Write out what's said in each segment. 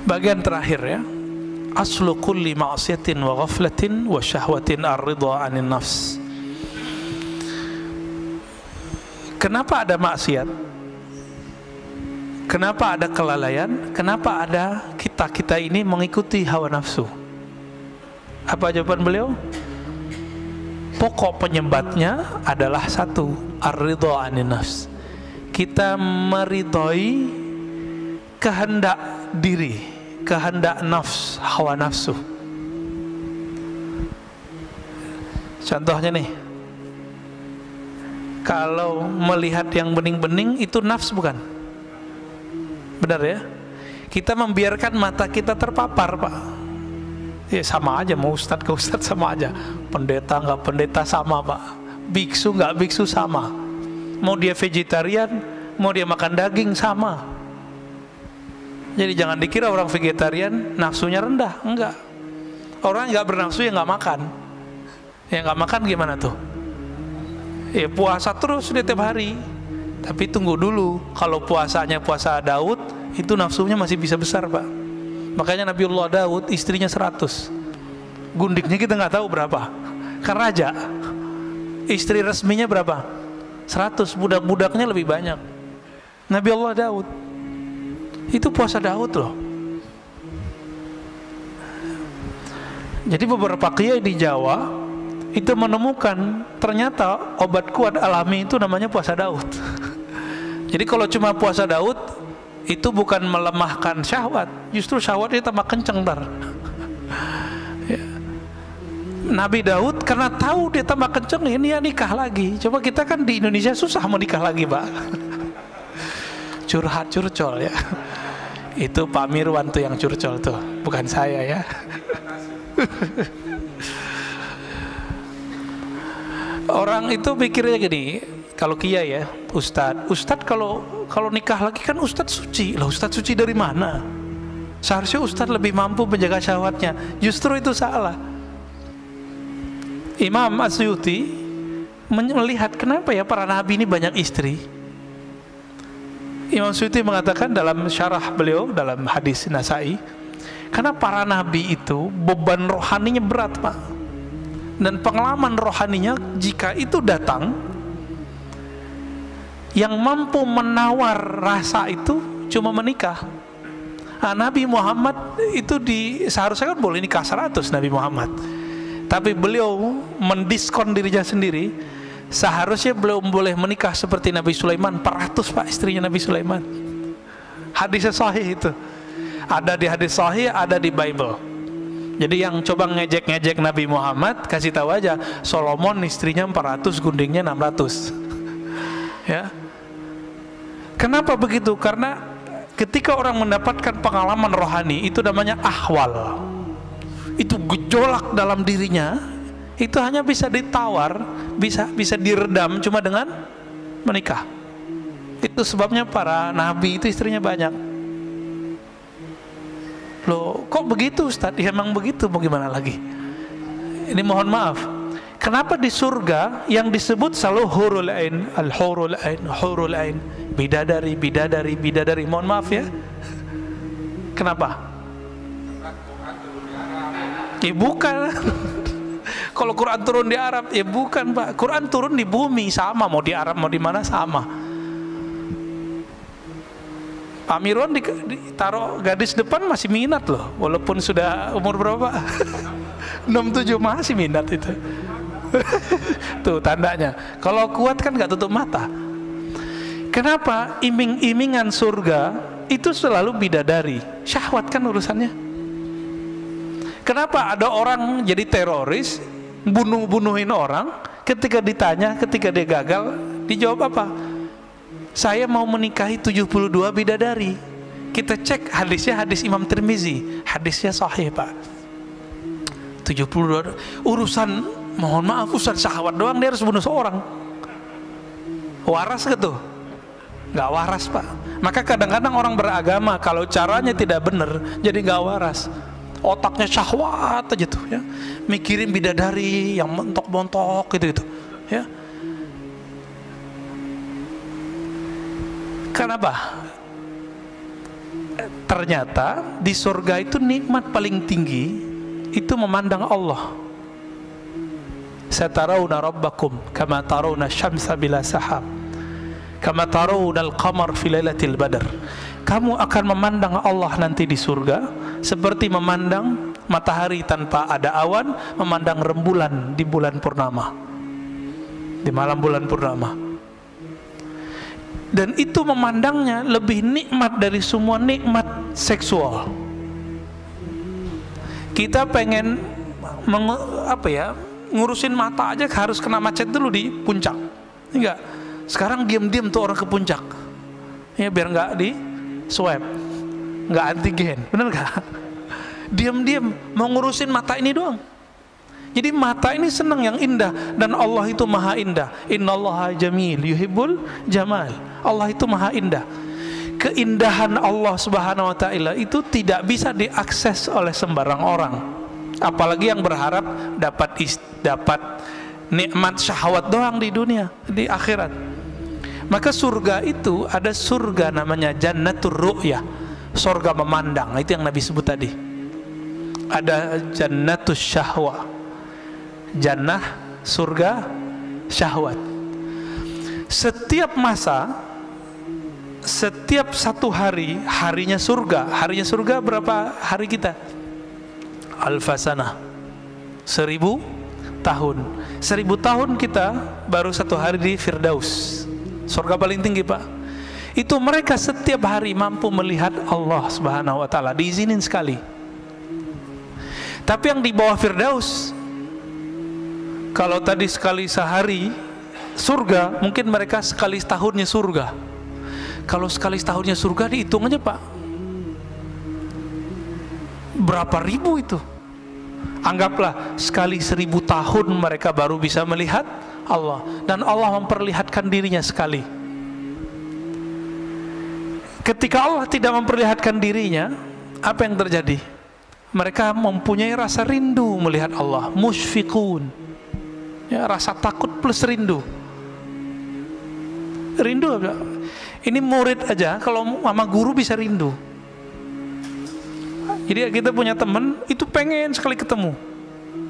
Bagian terakhir ya. Aslu kulli ma'siyatin wa ghaflatin wa syahwatin ar-ridha 'anil nafs. Kenapa ada maksiat? Kenapa ada kelalaian? Kenapa ada kita ini mengikuti hawa nafsu? Apa jawaban beliau? Pokok penyebabnya adalah satu, ar-ridha 'anil nafs. Kita meridhoi kehendak diri, kehendak nafs, hawa nafsu. Contohnya nih, kalau melihat yang bening-bening itu nafs bukan? Benar ya? Kita membiarkan mata kita terpapar, Pak. Ya sama aja, mau ustadz ke ustadz sama aja, pendeta nggak pendeta sama, Pak. Biksu nggak biksu sama. Mau dia vegetarian, mau dia makan daging sama. Jadi jangan dikira orang vegetarian nafsunya rendah, enggak. Orang nggak bernafsu ya nggak makan. Yang nggak makan gimana tuh? Ya puasa terus dia tiap hari. Tapi tunggu dulu, kalau puasanya puasa Daud, itu nafsunya masih bisa besar, Pak. Makanya Nabiullah Daud istrinya 100, gundiknya kita nggak tahu berapa. Kan raja, istri resminya berapa? 100, budak-budaknya lebih banyak. Nabiullah Daud itu puasa Daud loh. Jadi beberapa kiai di Jawa itu menemukan ternyata obat kuat alami itu namanya puasa Daud. Jadi kalau cuma puasa Daud itu bukan melemahkan syahwat, justru syahwatnya tambah kenceng ntar. Ya. Nabi Daud karena tahu dia tambah kenceng, ini ya nikah lagi. Coba kita kan di Indonesia susah mau nikah lagi, Pak. Curhat curcol ya. Itu Pak Mirwan tuh yang curcol tuh, bukan saya ya. Orang itu pikirnya gini, kalau kiai ya, ustadz kalau nikah lagi kan ustadz suci. Lah ustadz suci dari mana? Seharusnya ustadz lebih mampu menjaga syahwatnya. Justru itu salah. Imam Asyuti melihat kenapa ya para nabi ini banyak istri. Imam Asyuti mengatakan dalam syarah beliau dalam hadis Nasai, karena para nabi itu beban rohaninya berat, Pak. Dan pengalaman rohaninya jika itu datang, yang mampu menawar rasa itu cuma menikah. Nah, Nabi Muhammad itu seharusnya kan boleh nikah 100 Nabi Muhammad, tapi beliau mendiskon dirinya sendiri. Seharusnya beliau boleh menikah seperti Nabi Sulaiman 400, Pak, istrinya Nabi Sulaiman. Hadisnya sahih itu, ada di hadis sahih, ada di Bible. Jadi yang coba ngejek-ngejek Nabi Muhammad, kasih tahu aja, Solomon istrinya 400, gundingnya 600. Ya. Kenapa begitu? Karena ketika orang mendapatkan pengalaman rohani, itu namanya ahwal. Itu gejolak dalam dirinya, itu hanya bisa ditawar, bisa diredam cuma dengan menikah. Itu sebabnya para nabi itu istrinya banyak. Loh, kok begitu Ustadz? Ya emang begitu, mau gimana lagi? Ini mohon maaf, kenapa di surga yang disebut selalu hurul ain, al-hurul ain, hurul ain, bidadari, bidadari, bidadari? Mohon maaf ya. Kenapa? Ya bukan. Kalau Quran turun di Arab, ya bukan, Pak. Quran turun di bumi, sama, mau di Arab mau di mana sama. Pak Mirwan ditaruh gadis depan masih minat loh, walaupun sudah umur berapa? 67 masih minat itu. Tuh tandanya. Kalau kuat kan nggak tutup mata. Kenapa? Iming-imingan surga itu selalu bidadari. Syahwat kan urusannya. Kenapa ada orang jadi teroris, bunuhin orang, ketika ditanya, ketika dia gagal, dijawab apa? Saya mau menikahi 72 bidadari. Kita cek hadisnya, hadis Imam Tirmizi, hadisnya sahih, Pak. 72 urusan, mohon maaf, urusan syahwat doang dia harus bunuh seorang. Waras gitu? Nggak waras, Pak. Maka kadang-kadang orang beragama kalau caranya tidak benar, jadi nggak waras. Otaknya syahwat aja tuh ya, mikirin bidadari yang montok-montok gitu ya. Kenapa? Ternyata di surga itu nikmat paling tinggi itu memandang Allah. Satarawna rabbakum kama tarawna syamsa bila sahab, kama tarawna al-qamar fi lailatul badr. Kamu akan memandang Allah nanti di surga seperti memandang matahari tanpa ada awan, memandang rembulan di bulan purnama, di malam bulan purnama. Dan itu memandangnya lebih nikmat dari semua nikmat seksual. Kita pengen ngurusin mata aja harus kena macet dulu di puncak. Enggak. Sekarang diam-diam tuh orang ke puncak. Ya biar enggak di swab, enggak antigen. Bener enggak? Diam-diam mau ngurusin mata ini doang. Jadi mata ini senang yang indah, dan Allah itu maha indah. Innallaha jamil yuhibbul jamal. Allah itu maha indah. Keindahan Allah Subhanahu wa taala itu tidak bisa diakses oleh sembarang orang. Apalagi yang berharap dapat nikmat syahwat doang di dunia, di akhirat. Maka surga itu ada surga namanya jannatur ru'yah, surga memandang. Itu yang Nabi sebut tadi. Ada jannatus syahwa, jannah surga syahwat. Setiap masa, setiap satu hari, harinya surga. Harinya surga berapa hari kita? Alfasanah, 1000 tahun. 1000 tahun kita baru satu hari di Firdaus, surga paling tinggi, Pak. Itu mereka setiap hari mampu melihat Allah Subhanahu wa taala, diizinin sekali. Tapi yang di bawah Firdaus, kalau tadi sekali sehari surga, mungkin mereka sekali setahunnya surga. Kalau sekali setahunnya surga dihitung aja, Pak, berapa ribu itu? Anggaplah sekali 1000 tahun mereka baru bisa melihat Allah, dan Allah memperlihatkan dirinya sekali. Ketika Allah tidak memperlihatkan dirinya, apa yang terjadi? Mereka mempunyai rasa rindu melihat Allah, musyfiqun, ya, rasa takut plus rindu. Rindu apa? Ini murid aja kalau sama guru bisa rindu. Jadi kita punya teman itu pengen sekali ketemu,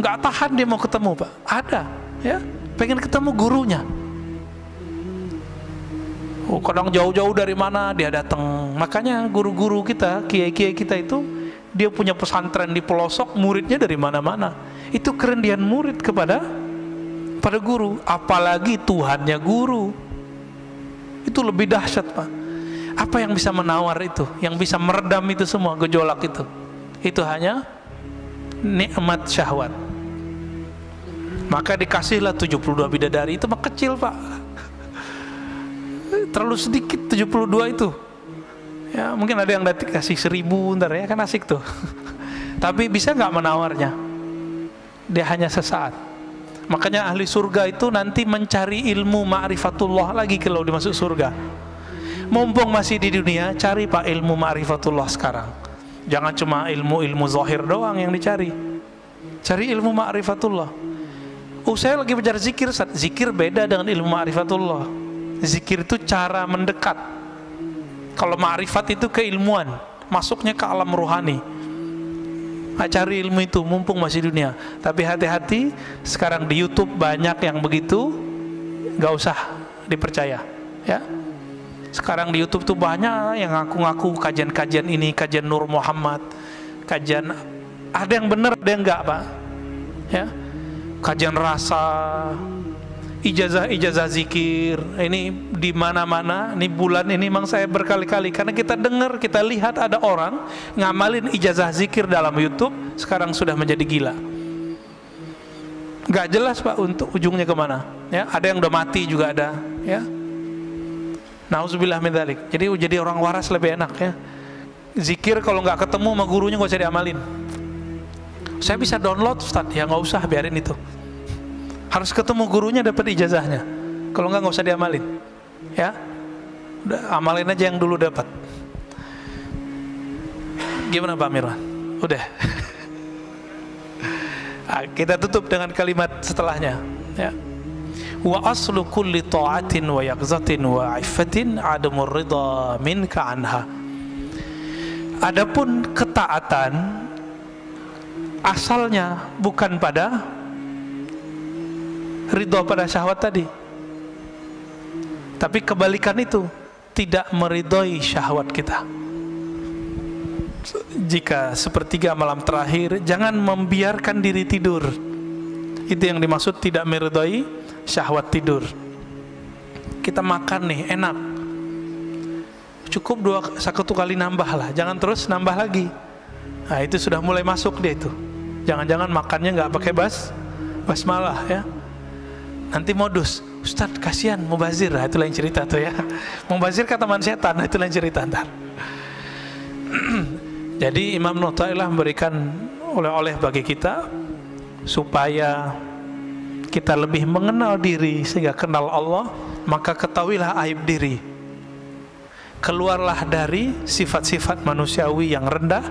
nggak tahan dia mau ketemu, Pak. Ada, ya, pengen ketemu gurunya. Oh, kadang jauh-jauh dari mana dia datang. Makanya guru-guru kita, kiai-kiai kita itu, dia punya pesantren di pelosok, muridnya dari mana-mana. Itu kerendian murid pada guru, apalagi Tuhannya guru. Itu lebih dahsyat, Pak. Apa yang bisa menawar itu, yang bisa meredam itu semua gejolak itu? Itu hanya nikmat syahwat. Maka dikasihlah 72 bidadari. Itu mah kecil, Pak, terlalu sedikit 72 itu. Ya, mungkin ada yang dikasih 1000 ntar, ya kan asik tuh. Tapi bisa nggak menawarnya? Dia hanya sesaat. Makanya ahli surga itu nanti mencari ilmu ma'rifatullah lagi kalau dimasuk surga. Mumpung masih di dunia, cari, Pak, ilmu ma'rifatullah sekarang. Jangan cuma ilmu zahir doang yang dicari. Cari ilmu ma'rifatullah. Saya lagi belajar zikir, zikir beda dengan ilmu ma'rifatullah. Zikir itu cara mendekat. Kalau ma'rifat itu keilmuan, masuknya ke alam rohani. Cari ilmu itu mumpung masih dunia. Tapi hati-hati, sekarang di YouTube banyak yang begitu, gak usah dipercaya, ya. Sekarang di YouTube tuh banyak yang ngaku-ngaku kajian-kajian ini, kajian Nur Muhammad, kajian, ada yang benar, ada yang enggak, Pak, ya. Kajian rasa, ijazah zikir, ini di mana-mana. Ini bulan ini memang saya berkali-kali, karena kita dengar, kita lihat ada orang ngamalin ijazah zikir dalam YouTube, sekarang sudah menjadi gila. Gak jelas, Pak, untuk ujungnya kemana, ya. Ada yang udah mati juga ada, ya. Nauzubillah min dzalik. Jadi orang waras lebih enak, ya. Zikir kalau nggak ketemu sama gurunya nggak usah diamalin. Saya bisa download, Ustaz, ya nggak usah, biarin itu. Harus ketemu gurunya, dapat ijazahnya. Kalau nggak usah diamalin, ya. Udah, amalin aja yang dulu dapat. Gimana, Pak Mirwan? Udah. Nah, kita tutup dengan kalimat setelahnya, ya. Wa aslu kulli ta'atin wa yaqzatin wa 'iffatin 'adamur ridha minka anha. Adapun ketaatan asalnya bukan pada ridho pada syahwat tadi, tapi kebalikan itu, tidak meridhoi syahwat kita. Jika sepertiga malam terakhir, jangan membiarkan diri tidur. Itu yang dimaksud tidak meridhoi syahwat tidur. Kita makan nih, enak, cukup satu kali nambah lah, jangan terus nambah lagi. Nah itu sudah mulai masuk dia itu. Jangan-jangan makannya nggak pakai basmalah ya. Nanti modus, Ustadz kasihan mubazir, nah, itu lain cerita tuh ya. Mubazir kata teman setan, nah, itu lain cerita ntar. Jadi Imam Nu'ta'ilah memberikan oleh-oleh bagi kita supaya kita lebih mengenal diri, sehingga kenal Allah, maka ketahuilah aib diri. Keluarlah dari sifat-sifat manusiawi yang rendah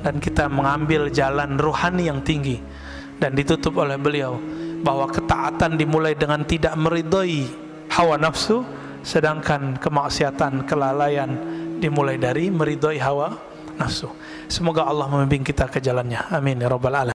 dan kita mengambil jalan ruhani yang tinggi. Dan ditutup oleh beliau bahwa ketaatan dimulai dengan tidak meridhoi hawa nafsu, sedangkan kemaksiatan, kelalaian dimulai dari meridhoi hawa nafsu. Semoga Allah membimbing kita ke jalannya. Amin ya rabbal alamin.